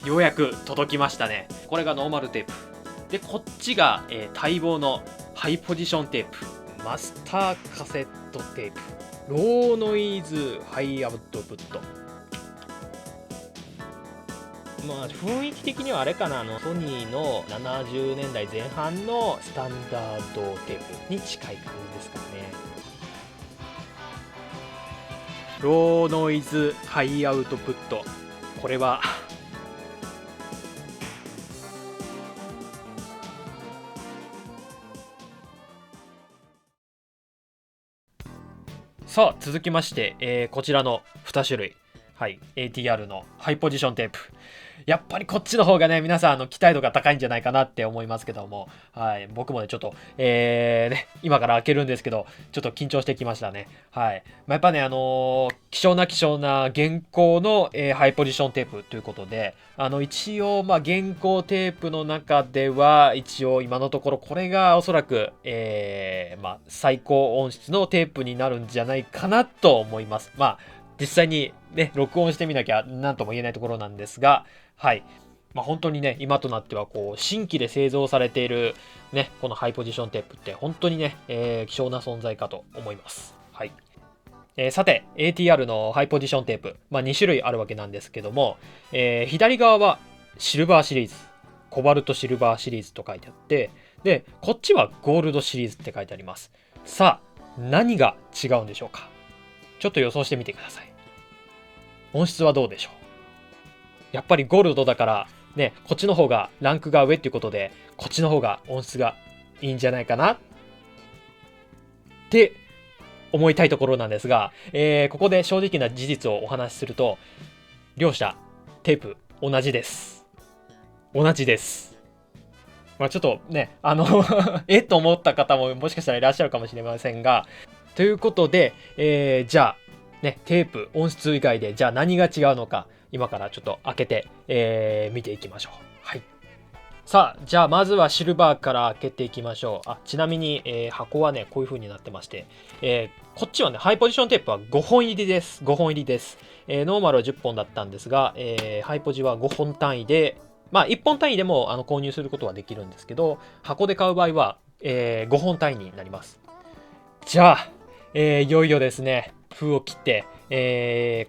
ようやく届きましたね。これがノーマルテープで、こっちが、待望のハイポジションテープ、マスターカセットテープ、ローノイズハイアウトプット。まあ雰囲気的にはあれかな、ソニーの70年代前半のスタンダードテープに近い感じですかね。ローノイズハイアウトプット、これはさあ続きまして、こちらの2種類、はい、ATR のハイポジションテープ、やっぱりこっちの方がね、皆さん期待度が高いんじゃないかなって思いますけども、はい、僕もねちょっと、今から開けるんですけど、ちょっと緊張してきましたね。はい、やっぱね希少な現行の、ハイポジションテープということで、一応現行テープの中では一応今のところこれがおそらく、最高音質のテープになるんじゃないかなと思います。実際にね録音してみなきゃ何とも言えないところなんですが、はい。本当にね、今となってはこう新規で製造されているね、このハイポジションテープって本当にね、希少な存在かと思います。はい。さて、ATR のハイポジションテープ、2種類あるわけなんですけども、左側はシルバーシリーズ、コバルトシルバーシリーズと書いてあって、で、こっちはゴールドシリーズって書いてあります。さあ、何が違うんでしょうか。ちょっと予想してみてください。音質はどうでしょう。やっぱりゴールドだからね、こっちの方がランクが上っていうことで、こっちの方が音質がいいんじゃないかなって思いたいところなんですが、ここで正直な事実をお話しすると、両者テープ同じです。同じです。ちょっとね、と思った方ももしかしたらいらっしゃるかもしれませんが、ということで、じゃあね、テープ音質以外でじゃあ何が違うのか、今からちょっと開けて、見ていきましょう。はい。さあ、じゃあまずはシルバーから開けていきましょう。ちなみに、箱はね、こういう風になってまして、こっちはね、ハイポジションテープは5本入りです。5本入りです。ノーマルは10本だったんですが、ハイポジは5本単位で、1本単位でも購入することはできるんですけど、箱で買う場合は、5本単位になります。じゃあ、いよいよですね、封を切って、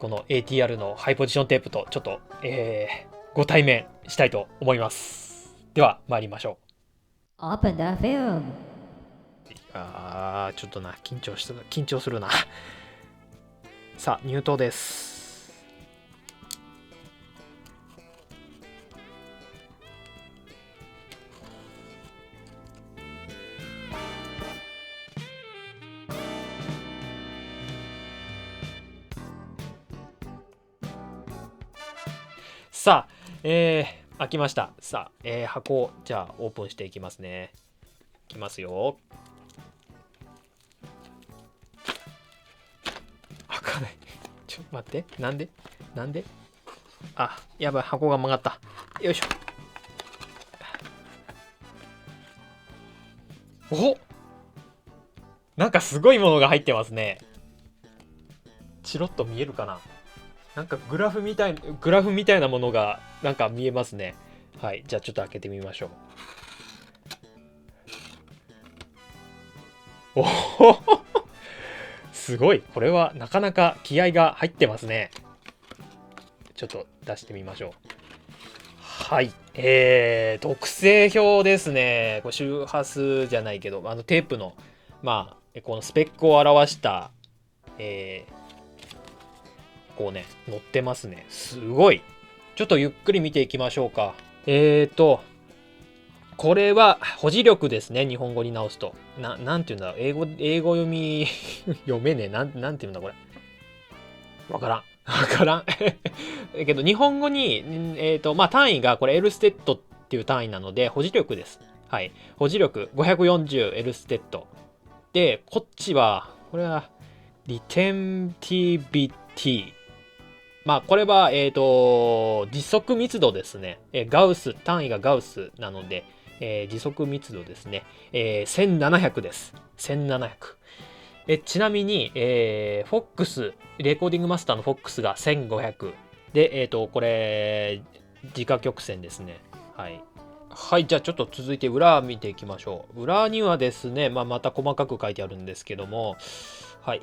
この ATR のハイポジションテープとちょっと、ご対面したいと思います。では参りましょう。Open the film. ちょっとな、緊張するな。さあ、入刀です。さあ、開きました。さあ、箱をじゃあオープンしていきますね。いきますよ。開かない。ちょっと待って。なんでやばい、箱が曲がった。よいしょ。お、なんかすごいものが入ってますね。チロッと見えるかな。なんかグラフみたいなものがなんか見えますね。はい、じゃあちょっと開けてみましょう。おおすごい。これはなかなか気合が入ってますね。ちょっと出してみましょう。はい。特製表ですね。これ周波数じゃないけど、テープの、このスペックを表した、こうね、載ってますね。すごい。ちょっとゆっくり見ていきましょうか。これは保持力ですね。日本語に直すと。なんていうんだろう。英語読み読めねえ。なんていうんだこれ。わからん。わからん。けど日本語に、単位がこれ L ステットっていう単位なので、保持力です。はい。保持力 540L ステット。で、こっちは、これは、リテンティビティ。これは、時速密度ですね。ガウス、単位がガウスなので、時速密度ですね。1700です。1700。ちなみに、フォックス、レコーディングマスターのフォックスが1500。で、これ、自家曲線ですね。はい。はい、じゃあちょっと続いて裏見ていきましょう。裏にはですね、また細かく書いてあるんですけども、はい、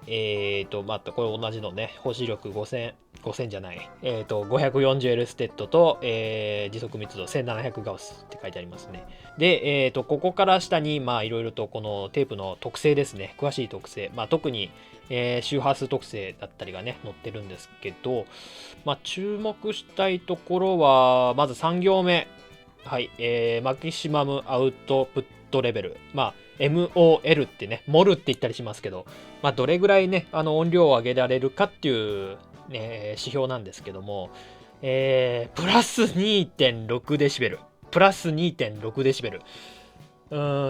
またこれ同じのね、保持力5000、5000じゃない、540L ステッドと、時速密度1700ガウスって書いてありますね。で、ここから下に、いろいろとこのテープの特性ですね、詳しい特性、特に、周波数特性だったりがね、載ってるんですけど、注目したいところは、まず3行目。はい、マキシマムアウトプットレベル。MOL ってね、モルって言ったりしますけど、どれぐらいね、音量を上げられるかっていう、ね、指標なんですけども、プラス2.6デシベル。プラス2.6デシベル。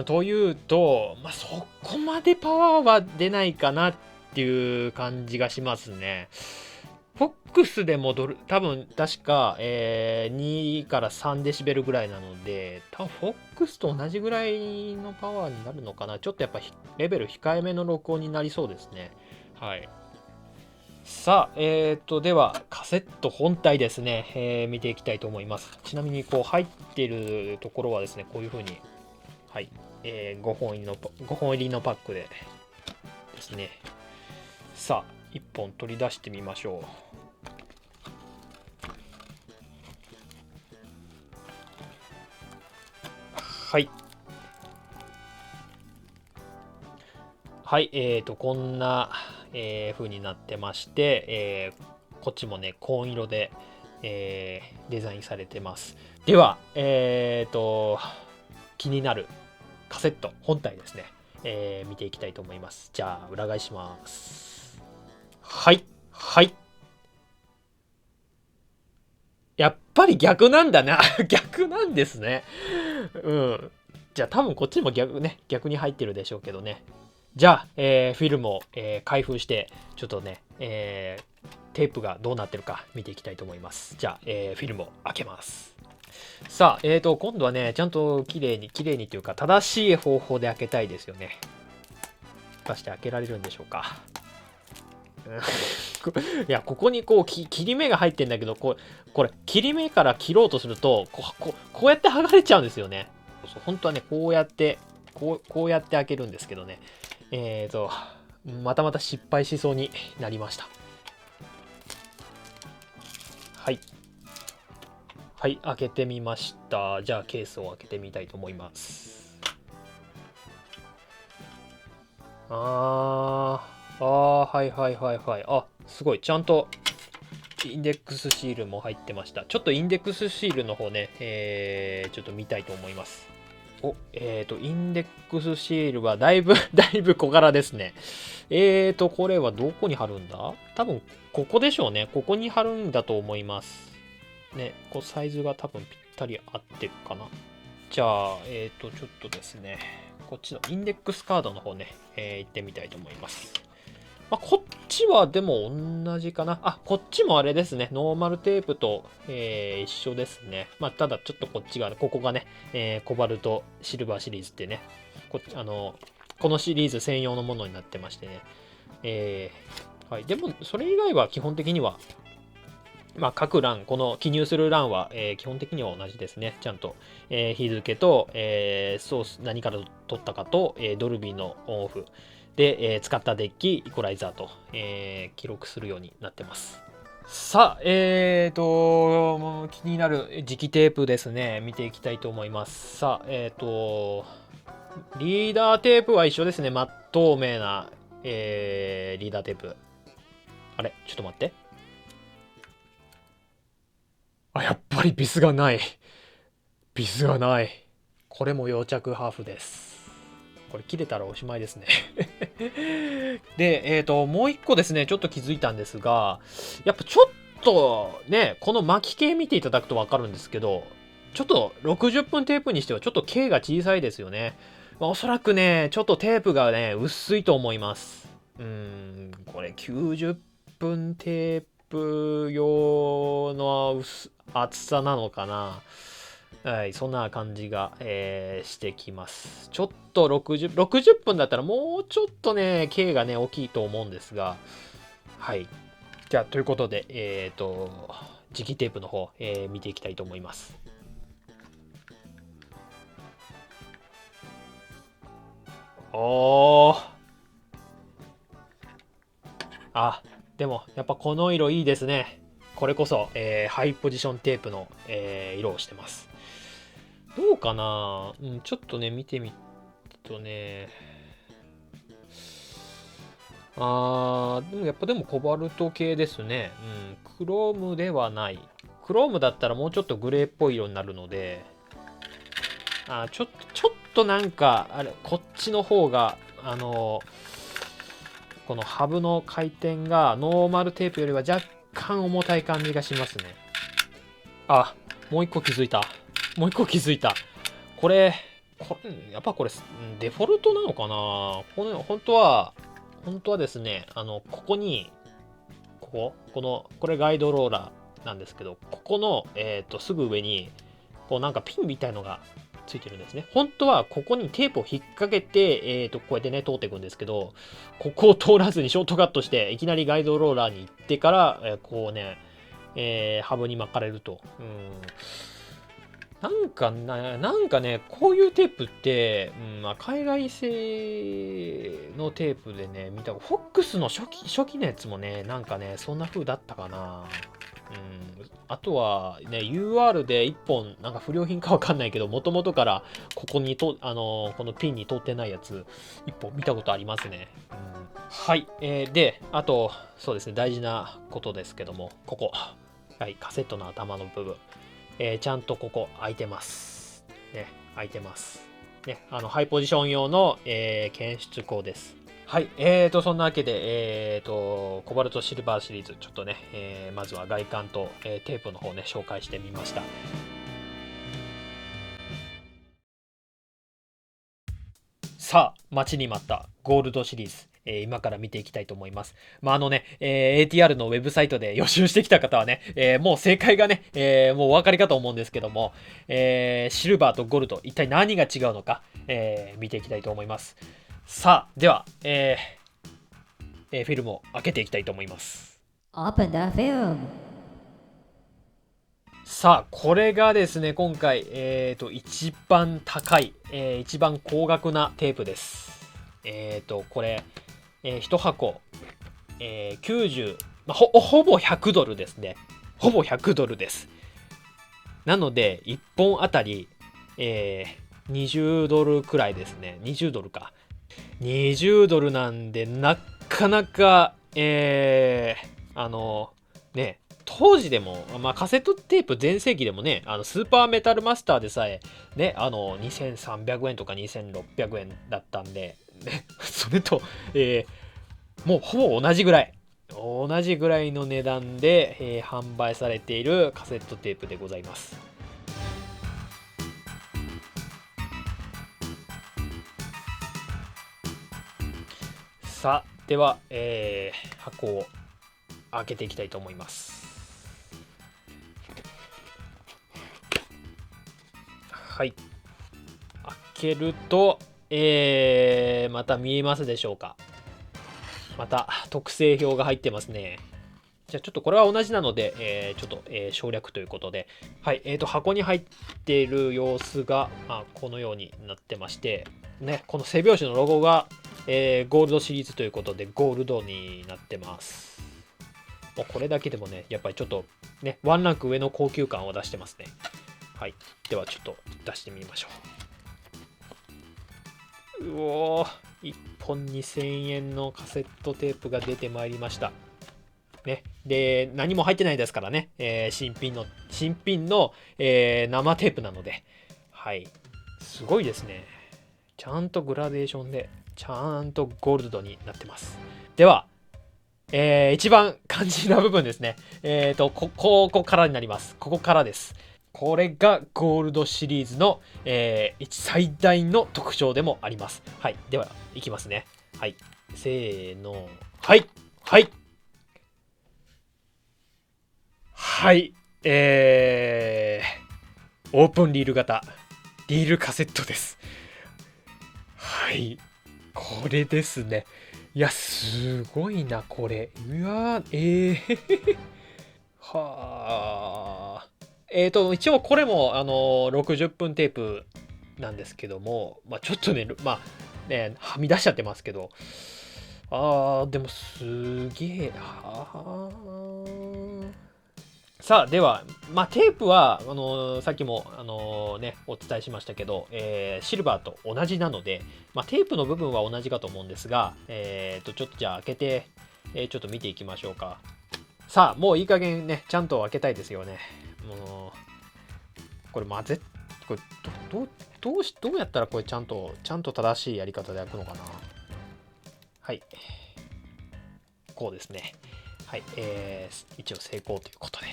というと、そこまでパワーは出ないかなっていう感じがしますね。フォックスでも多分確か、2から3デシベルぐらいなので、多分フォックスと同じぐらいのパワーになるのかな。ちょっとやっぱレベル控えめの録音になりそうですね。はい。さあ、ではカセット本体ですね、見ていきたいと思います。ちなみにこう入っているところはですね、こういう風に、はい、5本入りのパックでですね。さあ、1本取り出してみましょう。はい。はい、こんな、風になってまして、こっちもね、紺色で、デザインされてます。では、気になるカセット本体ですね、見ていきたいと思います。じゃあ、裏返します。はい、はい。やっぱり逆なんだな。逆なんですね。うん。じゃあ多分こっちも逆に入ってるでしょうけどね。じゃあ、フィルムを、開封して、ちょっとね、テープがどうなってるか見ていきたいと思います。じゃあ、フィルムを開けます。さあ、今度はね、ちゃんと綺麗にというか、正しい方法で開けたいですよね。果たして開けられるんでしょうか。いや、ここにこう切り目が入ってんだけど、これ、切り目から切ろうとすると、こうやって剥がれちゃうんですよね。そう本当はね、こうやって、こうやって開けるんですけどね。またまた失敗しそうになりました。はい。はい、開けてみました。じゃあ、ケースを開けてみたいと思います。はいはいはいはい。あ、すごい。ちゃんとインデックスシールも入ってました。ちょっとインデックスシールの方ね、ちょっと見たいと思います。インデックスシールはだいぶだいぶ小柄ですね。これはどこに貼るんだ？多分、ここでしょうね。ここに貼るんだと思います。ね、サイズが多分ぴったり合ってるかな。じゃあ、ちょっとですね、こっちのインデックスカードの方ね、行ってみたいと思います。こっちはでも同じかな。こっちもあれですね。ノーマルテープと、一緒ですね。ただちょっとこっちが、ここがね、コバルトシルバーシリーズってね、このシリーズ専用のものになってましてね。はい。でも、それ以外は基本的には、各欄、この記入する欄は、基本的には同じですね。ちゃんと、日付と、ソース、何から取ったかと、ドルビーのオンオフ。で、使ったデッキ、イコライザーと、記録するようになってます。さあ、気になる磁気テープですね。見ていきたいと思います。さあ、リーダーテープは一緒ですね。真っ透明な、リーダーテープ。あれちょっと待って。やっぱりビスがない。ビスがない。これも溶着ハーフです。これ切れたらおしまいですねで、もう一個ですね、ちょっと気づいたんですが、やっぱちょっとね、この巻き系見ていただくとわかるんですけど、ちょっと60分テープにしてはちょっと径が小さいですよね。おそらくね、ちょっとテープがね、薄いと思います。これ90分テープ用の厚さなのかな。はい、そんな感じが、してきます。ちょっと60分だったらもうちょっとね、径がね、大きいと思うんですが、はい。じゃあ、ということで、磁気テープの方、見ていきたいと思います。おー、あ、でもやっぱこの色いいですね。これこそ、ハイポジションテープの、色をしてます。どうかな、ちょっとね、見てみるとね、でもやっぱでもコバルト系ですね。クロームではない。クロームだったらもうちょっとグレーっぽい色になるので、ちょっとなんか、あれ、こっちの方が、このハブの回転がノーマルテープよりは若干重たい感じがしますね。あ、もう一個気づいた。もう一個気づいた。やっぱこれ、デフォルトなのかな。本当はですね、ここに、これガイドローラーなんですけど、ここの、すぐ上に、なんかピンみたいのがついてるんですね。本当はここにテープを引っ掛けて、こうやってね、通っていくんですけど、ここを通らずにショートカットして、いきなりガイドローラーに行ってから、こうね、ハブに巻かれると。なんかね、こういうテープって、海外製のテープでね、見た、フォックスの初期のやつもね、なんかね、そんな風だったかな。あとはね、UR で1本、なんか不良品かわかんないけど、もともとからここにこのピンに通ってないやつ、1本見たことありますね。はい。で、あと、そうですね、大事なことですけども、ここ。はい、カセットの頭の部分。ちゃんとここ開いてます。ね、開いてます。ね、ハイポジション用の、検出口です。はい、そんなわけで、コバルトシルバーシリーズ、ちょっとね、まずは外観と、テープの方ね、紹介してみました。さあ、待ちに待ったゴールドシリーズ。今から見ていきたいと思います。ATR のウェブサイトで予習してきた方はね、もう正解がね、もうお分かりかと思うんですけども、シルバーとゴールド、一体何が違うのか、見ていきたいと思います。さあ、では、フィルムを開けていきたいと思います。Open the film. さあ、これがですね、今回、一番高い、一番高額なテープです。これ、1箱、90、ほぼ100ドルですね。ほぼ100ドルです。なので、1本あたり、20ドルくらいですね。20ドルか。20ドルなんで、なかなか、ね、当時でも、カセットテープ全盛期でもね、スーパーメタルマスターでさえ、ね、2300円とか2600円だったんで、ね、それと、もうほぼ同じぐらいの値段で、販売されているカセットテープでございます。さあ、では、箱を開けていきたいと思います。はい。開けると、また見えますでしょうか。また特製表が入ってますね。じゃあちょっとこれは同じなので、ちょっと、省略ということで、はい、箱に入っている様子が、このようになってまして、ね、この背拍子のロゴが、ゴールドシリーズということで、ゴールドになってます。もうこれだけでもね、やっぱりちょっとね、ワンランク上の高級感を出してますね。はい。ではちょっと出してみましょう。うおー、1本2000円のカセットテープが出てまいりました。ね。で、何も入ってないですからね。新品の、生テープなので。はい。すごいですね。ちゃんとグラデーションで、ちゃんとゴールドになってます。では、一番肝心な部分ですね。ここからになります。ここからです。これがゴールドシリーズの、最大の特徴でもあります。はい。では、いきますね。はい。せーの。はい。はい。はい。オープンリール型。リールカセットです。はい。これですね。いや、すごいな、これ。うわー、はあ。一応これも、60分テープなんですけども、まあ、ちょっとね、まあ、ね、はみ出しちゃってますけど、でもすげえ、さあ、では、まあ、テープは、さっきも、ね、お伝えしましたけど、シルバーと同じなので、まあ、テープの部分は同じかと思うんですが、ちょっとじゃあ開けて、ちょっと見ていきましょうか。さあ、もういい加減ね、ちゃんと開けたいですよね。もう、これこれ、どうやったらこれちゃんと正しいやり方で開くのかな。はい。こうですね。はい。一応成功ということで。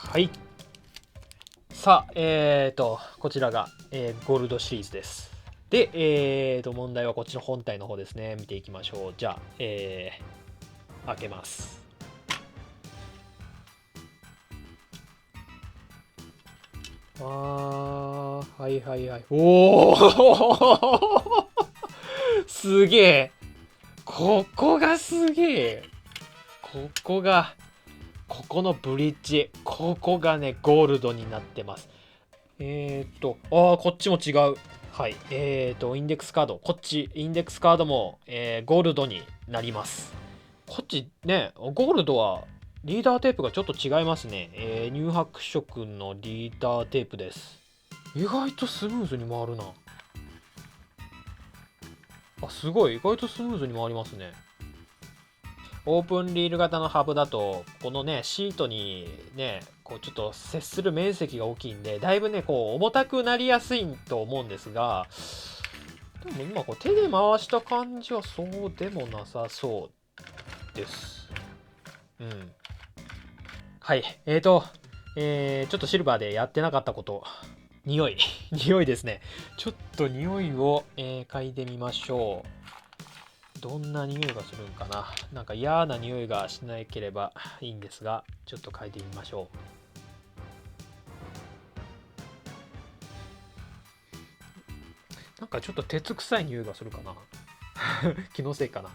はい。さあ、こちらが、ゴールドシリーズです。で、問題はこっちの本体の方ですね。見ていきましょう。じゃあ、開けます。はいはいはい。おおすげえ。ここがすげえ。ここのブリッジ。ここがね、ゴールドになってます。こっちも違う。はい。インデックスカード。こっち、インデックスカードも、ゴールドになります。こっちね、ゴールドはリーダーテープがちょっと違いますね。乳白色のリーダーテープです。意外とスムーズに回るな。すごい。意外とスムーズに回りますね。オープンリール型のハブだと、このね、シートにね、こうちょっと接する面積が大きいんで、だいぶね、こう重たくなりやすいと思うんですが、でも今こう手で回した感じはそうでもなさそうです。うん。はい。ちょっとシルバーでやってなかったこと。匂い。匂いですね。ちょっと匂いを、嗅いでみましょう。どんな匂いがするんかな。なんか嫌な匂いがしなければいいんですが、ちょっと嗅いでみましょう。なんかちょっと鉄臭い匂いがするかな。気のせいかな。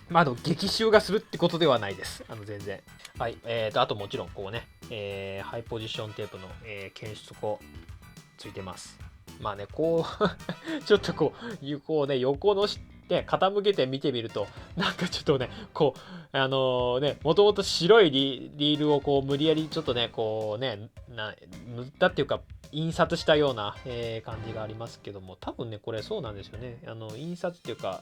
まあ、激臭がするってことではないです。全然。はい。あともちろん、こうね、ハイポジションテープの、検出口ついてます。まあね、こうちょっとこうね、横のね、傾けて見てみると、なんかちょっとね、こう、もともと白いリールをこう、無理やりちょっとね、こうね、塗ったっていうか、印刷したような、感じがありますけども、多分ね、これそうなんですよね。印刷っていうか、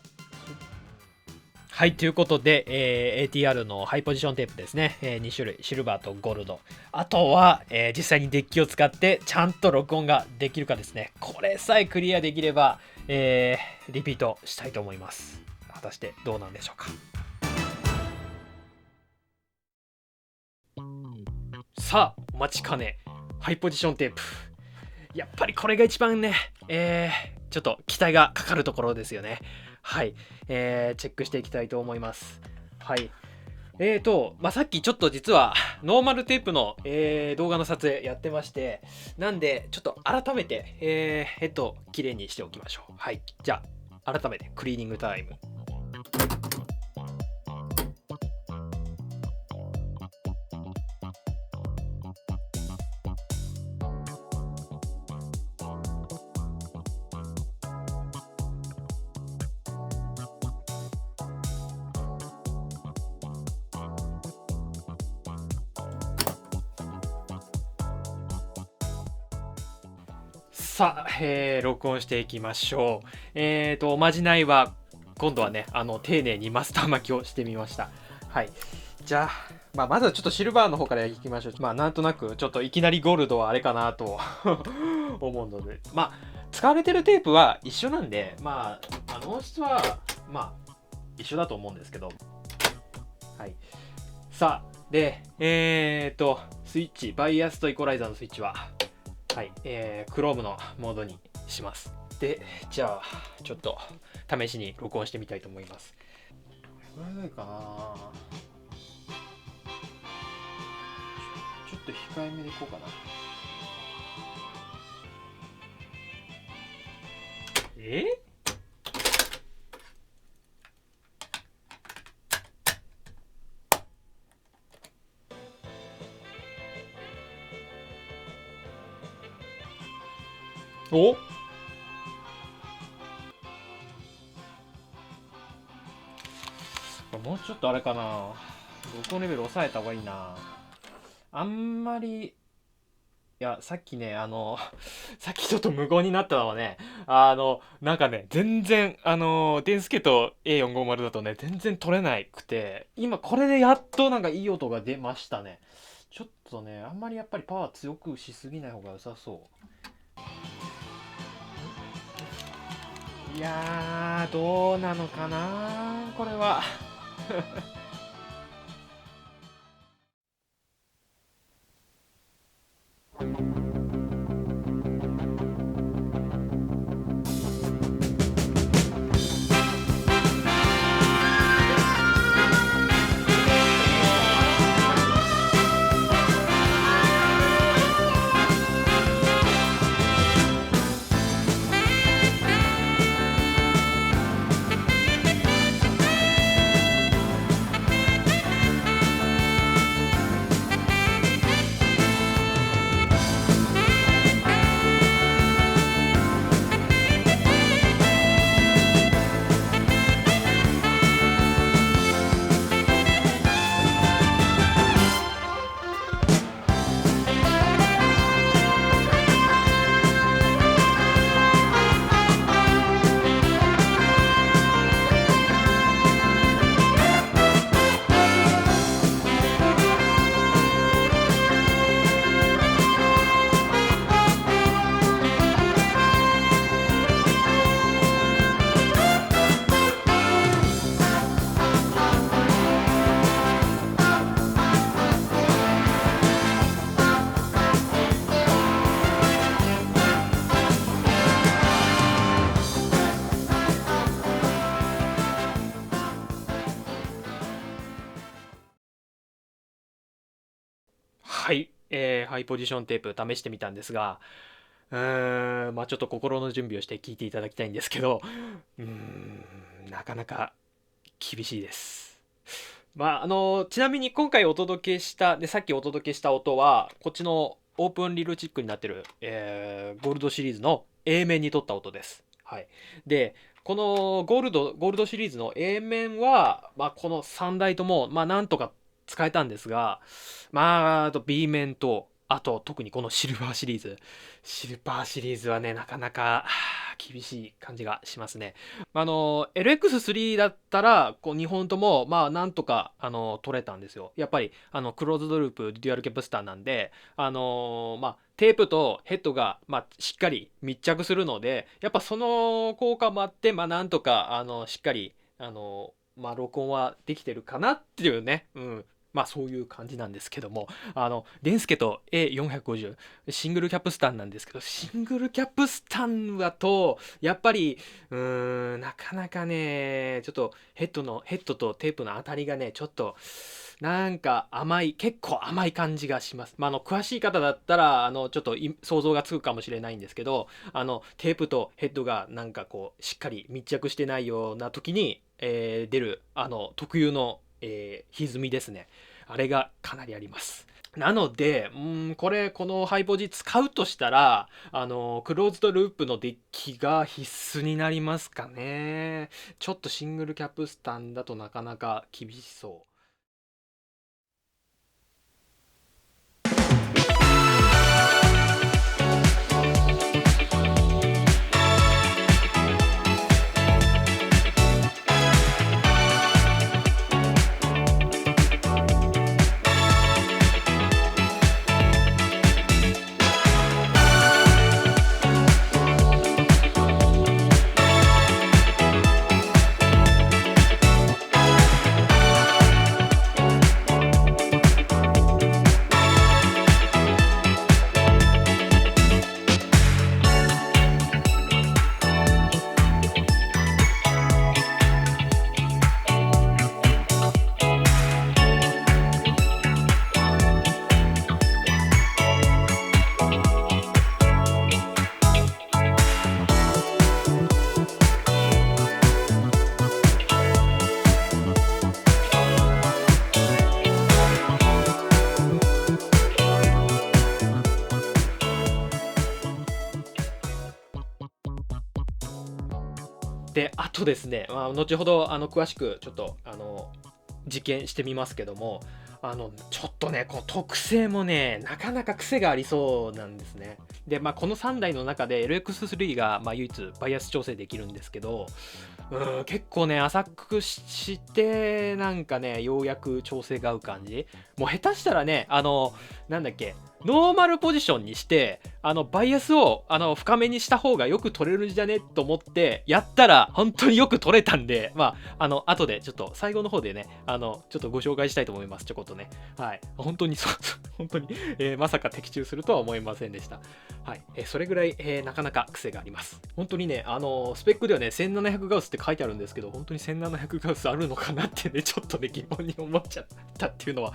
はい、ということで、ATR のハイポジションテープですね、2種類、シルバーとゴールド。あとは、実際にデッキを使ってちゃんと録音ができるかですね。これさえクリアできれば、リピートしたいと思います。果たしてどうなんでしょうか。さあ、お待ちかね、ハイポジションテープ。やっぱりこれが一番ね、ちょっと期待がかかるところですよね。はい、チェックしていきたいと思います。はい。さっきちょっと実はノーマルテープの、動画の撮影やってまして、なんでちょっと改めて、ヘッドきれいにしておきましょう。はい。じゃあ、改めてクリーニングタイム。さあ、録音していきましょう。おまじないは、今度はね、丁寧にマスター巻きをしてみました。はい。じゃあ、まずはちょっとシルバーの方からいきましょう。なんとなく、ちょっといきなりゴールドはあれかなと思うので、使われてるテープは一緒なんで、音質は、一緒だと思うんですけど、はい。さあ、で、スイッチ、バイアスとイコライザーのスイッチは、はい、Chrome のモードにします。で、じゃあ、ちょっと試しに録音してみたいと思います。これぐらいかな。ちょっと控えめでいこうかな。お、もうちょっとあれかな。録音レベル抑えた方がいいな。あんまり、いや、さっきね、さっきちょっと無言になったのはね、なんかね、全然、デンスケと A450 だとね、全然取れなくて、今これでやっとなんかいい音が出ましたね。ちょっとね、あんまりやっぱりパワー強くしすぎない方が良さそう。いやー、どうなのかなこれは。はい、ハイポジションテープ試してみたんですが、まあちょっと心の準備をして聞いていただきたいんですけど、なかなか厳しいです。まあちなみに今回お届けしたでさっきお届けした音はこっちのオープンリルチックになってる、ゴールドシリーズの A 面に取った音です。はい。でこのゴールドシリーズの A 面は、まあ、この3台とも、まあ、なんとか使えたんですが、まあ、あと B 面と、あと特にこのシルバーシリーズ。シルバーシリーズはね、なかなか厳しい感じがしますね。LX3 だったら、こう2本とも、まあ、なんとか、取れたんですよ。やっぱり、クローズドループ、デュアルキャプスターなんで、まあ、テープとヘッドが、まあ、しっかり密着するので、やっぱその効果もあって、まあ、なんとか、しっかり、まあ、録音はできてるかなっていうね、うん。まあそういう感じなんですけども、デンスケと A450、シングルキャップスタンなんですけど、シングルキャップスタンだと、やっぱり、なかなかね、ちょっとヘッドとテープの当たりがね、ちょっと、なんか甘い、結構甘い感じがします。まあ、詳しい方だったら、ちょっと想像がつくかもしれないんですけど、テープとヘッドがなんかこう、しっかり密着してないような時に、出る、特有の、歪みですね。あれがかなりあります。なので、このハイポジ使うとしたら、クローズドループのデッキが必須になりますかね。ちょっとシングルキャップスタンだとなかなか厳しそう。で、あとですね、後ほど詳しくちょっと実験してみますけども、ちょっとね、この特性もね、なかなか癖がありそうなんですね。で、この3台の中で LX3 が、唯一バイアス調整できるんですけど、結構ね、浅くしてなんかね、ようやく調整が合う感じ。もう下手したらね、なんだっけ、ノーマルポジションにして、バイアスを深めにした方がよく取れるんじゃねと思ってやったら本当によく取れたんで、後でちょっと最後の方でね、ちょっとご紹介したいと思います。ちょこっとね。はい。本当にそう、本当に、まさか的中するとは思いませんでした。はい。それぐらい、なかなか癖があります。本当にね、スペックではね、1700ガウスって書いてあるんですけど、本当に1700ガウスあるのかなってね、ちょっとね、疑問に思っちゃったっていうのは、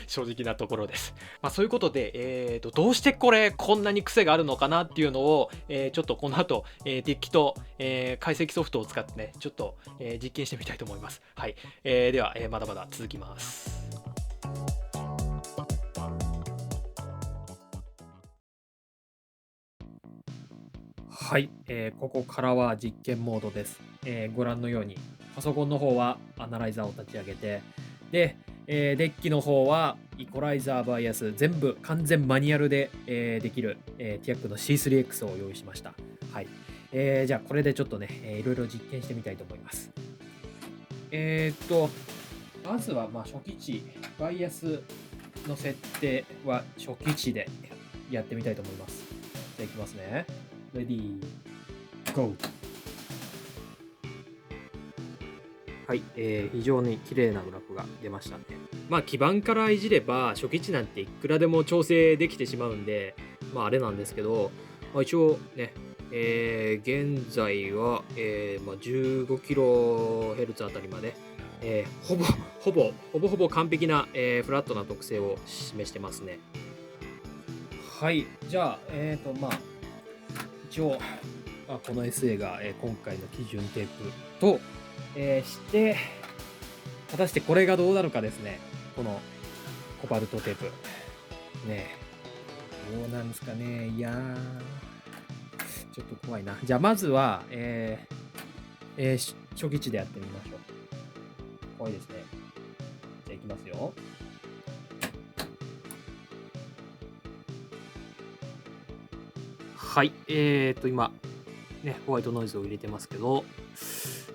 正直なところです。そういうことで、どうしてこんなに癖があるのかなっていうのを、ちょっとこの後、デッキと、解析ソフトを使ってね、ちょっと、実験してみたいと思います。はい。では、まだまだ続きます。はい、ここからは実験モードです。ご覧のように、パソコンの方はアナライザーを立ち上げて、で、デッキの方はイコライザーバイアス、全部完全マニュアルで、できる、TIAC の C3X を用意しました。はい。じゃあこれでちょっとね、いろいろ実験してみたいと思います。まずは初期値、バイアスの設定は初期値でやってみたいと思います。じゃあいきますね。レディー、ゴー。はい、非常に綺麗なグラフが出ましたね。基盤からいじれば初期値なんていくらでも調整できてしまうんで、あれなんですけど、一応ね、現在は、15kHz あたりまで、ほぼ完璧な、フラットな特性を示してますね。はい、じゃあ、一応、この SA が、今回の基準テープと、して、果たしてこれがどうなるかですね。このコバルトテープ。ねえ。どうなんですかね。いやー、ちょっと怖いな。じゃあまずは、初期値でやってみましょう。怖いですね。じゃあいきますよ。はい。今、ね、ホワイトノイズを入れてますけど、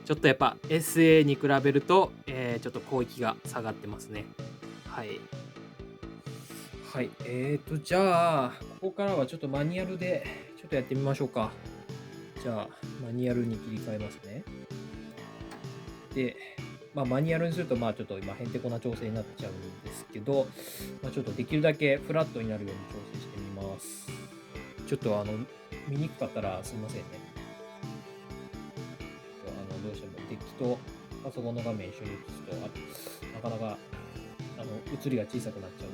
ちょっとやっぱ SA に比べると、ちょっと広域が下がってますね。はい。はい。じゃあ、ここからはちょっとマニュアルでちょっとやってみましょうか。じゃあ、マニュアルに切り替えますね。で、マニュアルにすると、ちょっと今、へんてこな調整になっちゃうんですけど、ちょっとできるだけフラットになるように調整してみます。ちょっと見にくかったらすいませんね。どうしてもデッキとパソコンの画面一緒に映すと、なかなか映りが小さくなっちゃうん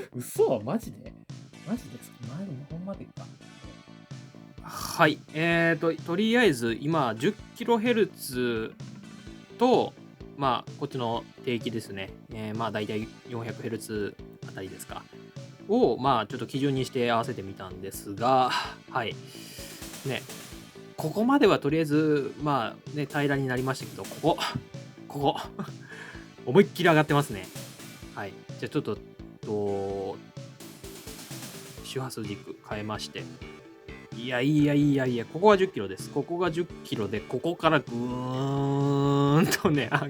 で。嘘マジでマジですかほんまでか。はい。とりあえず今 10kHz と、こっちの低域ですね。だいたい 400Hz あたりですか。を、ちょっと基準にして合わせてみたんですが、はい。ね。ここまではとりあえず、平らになりましたけど、ここ、思いっきり上がってますね。はい。じゃあちょっと、周波数軸変えまして。いや、ここが10キロです。ここが10キロで、ここからぐーんとね、上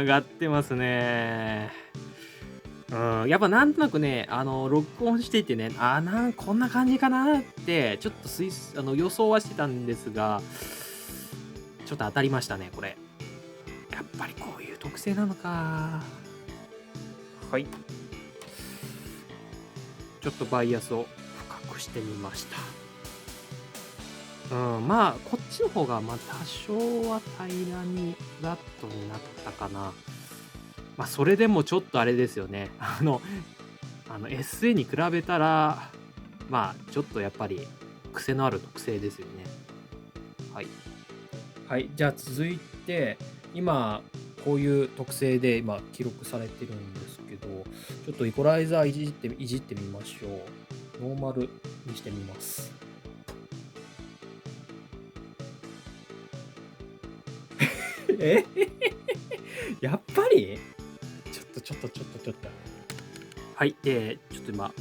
がってますね。やっぱなんとなくね、録音していてね、こんな感じかなって、ちょっと予想はしてたんですが、ちょっと当たりましたね、これ。やっぱりこういう特性なのか。はい。ちょっとバイアスを深くしてみました。こっちの方が、多少は平らにフラットになったかな。それでもちょっとあれですよね。SA に比べたら、ちょっとやっぱり癖のある特性ですよね。はい。はい。じゃあ続いて、今、こういう特性で今記録されてるんですけど、ちょっとイコライザーいじってみましょう。ノーマルにしてみます。えやっぱりちょっと。はい、ちょっと今、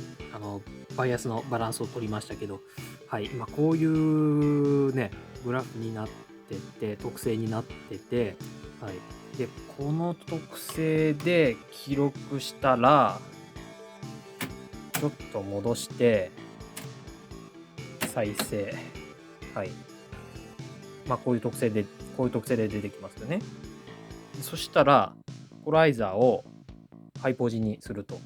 バイアスのバランスを取りましたけど、はい、今こういうね、グラフになってて、特性になってて、はい。で、この特性で記録したら、ちょっと戻して、再生。はい。まあ、こういう特性で出てきますよね。そしたら、イコライザーをハイポジにすると。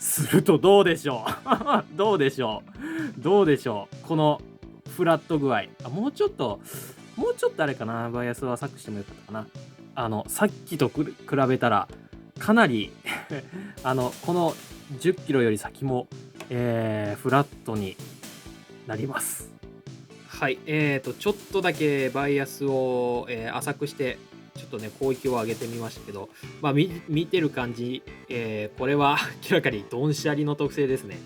するとどうでしょうどうでしょうこのフラット具合。もうちょっとあれかな、バイアスは浅くしてもよかったかな。さっきと比べたら、かなりこの10キロより先も、フラットになります。はい、ちょっとだけバイアスを、浅くして、ちょっとね、広域を上げてみましたけど、まあ、見てる感じ、これは明らかにドンシャリの特性ですね。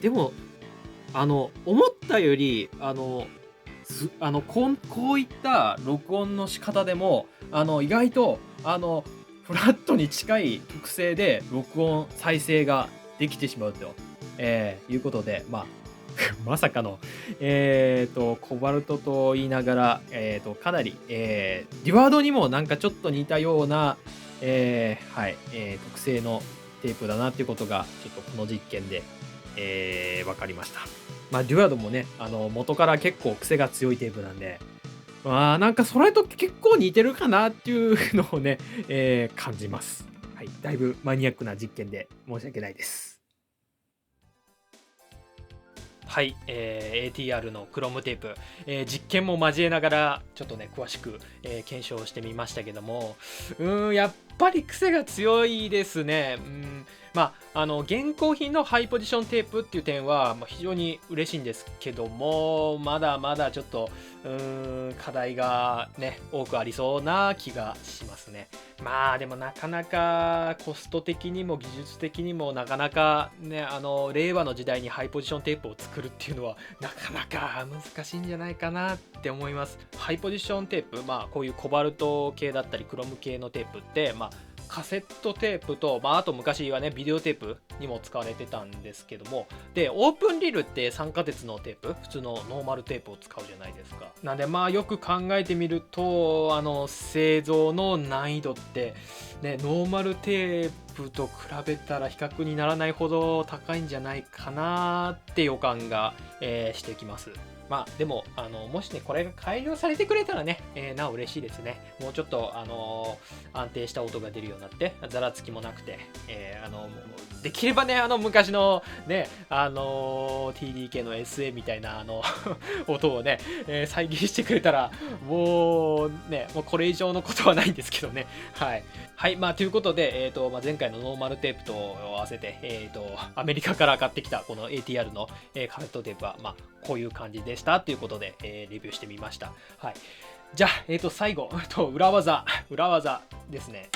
でも、思ったより、こういった録音の仕方でも、意外と、フラットに近い特性で録音、再生ができてしまうと、いうことで、まあ、まさかの、コバルトと言いながら、かなり、デュワードにもなんかちょっと似たような、はい、特性のテープだなっていうことが、ちょっとこの実験で、分かりました。まあ、デュワードもね、元から結構癖が強いテープなんで、まあ、なんかそれと結構似てるかなっていうのをね、感じます。はい、だいぶマニアックな実験で申し訳ないです。はい、ATR のクロムテープ、実験も交えながらちょっとね詳しく、検証してみましたけども、やっぱり癖が強いですね。まあ現行品のハイポジションテープっていう点は、まあ、非常に嬉しいんですけども、まだまだちょっと課題がね多くありそうな気がしますね。まあでもなかなかコスト的にも技術的にもなかなかね、令和の時代にハイポジションテープを作るっていうのはなかなか難しいんじゃないかなって思います。ハイポジションテープ、まあこういうコバルト系だったりクロム系のテープって、まあカセットテープと、まあ、あと昔はねビデオテープにも使われてたんですけども、でオープンリルって酸化鉄のテープ、普通のノーマルテープを使うじゃないですか。なんでまあよく考えてみると製造の難易度ってね、ノーマルテープと比べたら比較にならないほど高いんじゃないかなって予感が、してきます。まあでももしねこれが改良されてくれたらね、なお嬉しいですね。もうちょっと安定した音が出るようになってざらつきもなくて、できればね昔のねTDK の SA みたいな音をね、再現してくれたらもうこれ以上のことはないんですけどね。はいはい、まあということで、まあ、前回のノーマルテープと合わせてアメリカから買ってきたこの ATR の、カセットテープはまあこういう感じでしたということで、レビューしてみました。はい。じゃあ、最後、裏技ですね。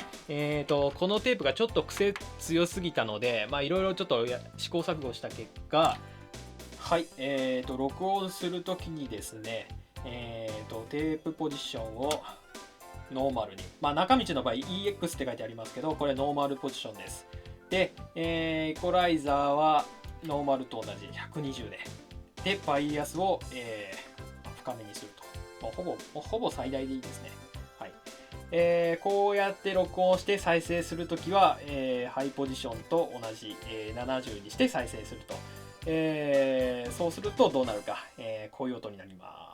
このテープがちょっと癖強すぎたので、まあいろいろちょっと試行錯誤した結果、はい、録音するときにですね、テープポジションをノーマルに、まあ中道の場合 EX って書いてありますけど、これノーマルポジションです。で、イコライザーはノーマルと同じ120で、バイアスを、深めにすると。ほぼ最大でいいですね。はい。こうやって録音して再生するときは、ハイポジションと同じ、70にして再生すると。そうするとどうなるか、こういう音になります。